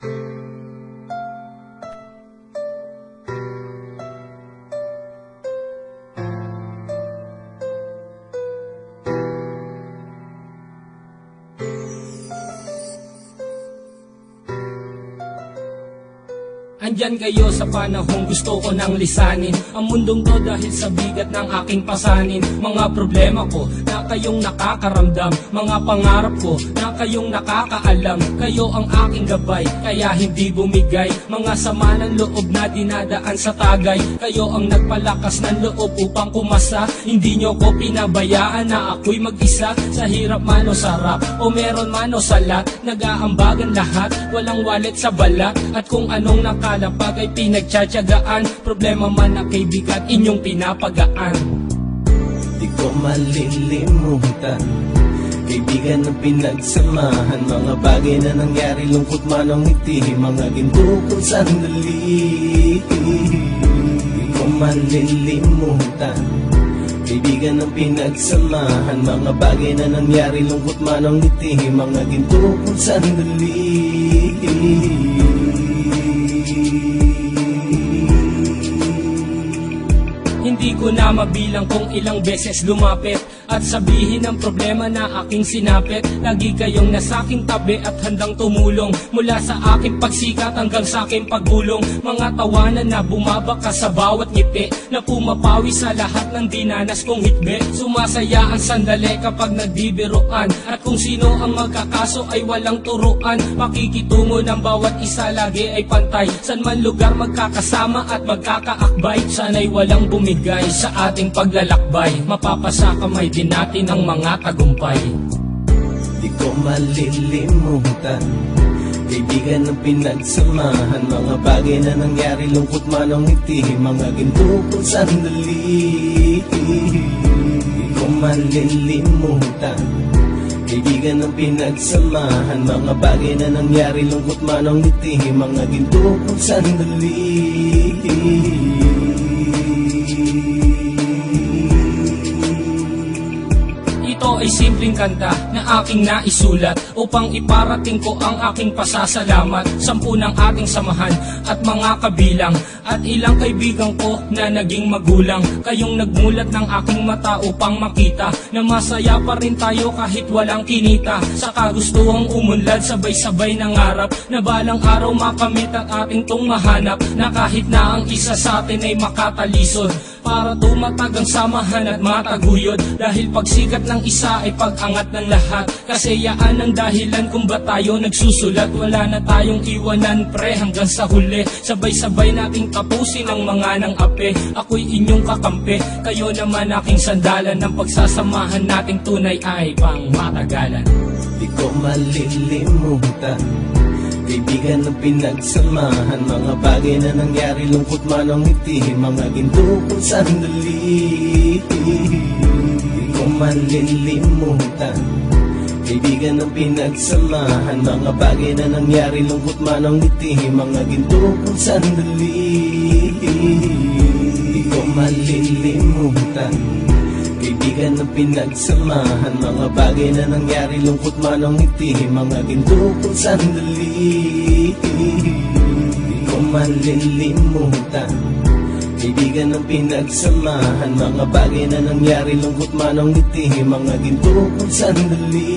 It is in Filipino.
Andyan kayo sa panahong gusto ko nang lisanin ang mundong to dahil sa bigat ng aking pasanin. Mga problema ko na kayong nakakaramdam, mga pangarap ko na kayong nakakaalam. Kayo ang aking gabay, kaya hindi bumigay. Mga sama ng loob na dinadaan sa tagay. Kayo ang nagpalakas ng loob upang kumasa. Hindi nyo ko pinabayaan na ako'y mag-isa. Sa hirap man o sarap, o meron man o salat, nag-aambagan lahat, walang walet sa balat. At kung anong nakalapag ay pinagtsatsagaan, problema man na kay bigat inyong pinapagaan. Di ko malilimutan, kaibigan ng pinagsamahan, mga bagay na nangyari, lungkot man ang ngiti, mga ginto kong sandali. Di ko malilimutan, kaibigan ng pinagsamahan, mga bagay na nangyari, lungkot man ang ngiti, mga ginto kong sandali. Hindi ko na mabilang kung ilang beses lumapit at sabihin ang problema na aking sinapit. Lagi kayong nasa aking tabi at handang tumulong, mula sa aking pagsikat hanggang sa aking paggulong. Mga tawanan na bumabaka sa bawat ngiti, na pumapawi sa lahat ng dinanas kong hitbe. Sumasaya ang sandali kapag nagbibiruan, at kung sino ang magkakaso ay walang turuan. Pakikitungo ng bawat isa lagi ay pantay, san man lugar magkakasama at magkakaakbay. Sana'y walang bumigay sa ating paglalakbay, mapapasa kamay din natin ang mga tagumpay. Di ko malilimutan, kaibigan ng pinagsamahan, mga bagay na nangyari, lungkot man ang ngiti, mga ginto kong sandali. Di ko malilimutan, kaibigan ng pinagsamahan, mga bagay na nangyari, lungkot man ang ngiti, mga ginto kong sandali. Ito ay simpleng kanta na aking naisulat upang iparating ko ang aking pasasalamat. 10 ng ating samahan at mga kabilang, at ilang kaibigan ko na naging magulang. Kayong nagmulat ng aking mata upang makita na masaya pa rin tayo kahit walang kinita. Sa kagustuhang umunlad, sabay-sabay nangarap na balang araw makamit ang ating tong mahanap, na kahit na ang isa sa atin ay makatalisod, para tumatag ang samahan at mataguyod. Dahil pagsikat ng isa ay pag-angat ng lahat, kasi yaan ang dahilan kung ba tayo nagsusulat. Wala na tayong iwanan pre hanggang sa huli, sabay-sabay nating tapusin ang mga nang ape. Ako'y inyong kakampi, kayo naman aking sandalan, ng pagsasamahan nating tunay ay pang matagalan. Di ko malilimutan, kaibigan ng pinagsamahan, mga bagay na nangyari, lungkot man ang ngiti, mga ginto kong sandali. Di ko malilimutan, kaibigan ng pinagsamahan, mga bagay na nangyari, lungkot man ang ngiti, mga ginto kong sandali. Di ko malilimutan, kaibigan ng pinagsamahan, mga bagay na nangyari, lungkot man ang ngiti, mga ginto kong sandali. Di ko malilimutan, kaibigan ng pinagsamahan, mga bagay na nangyari, lungkot man ang ngiti, mga ginto kong sandali.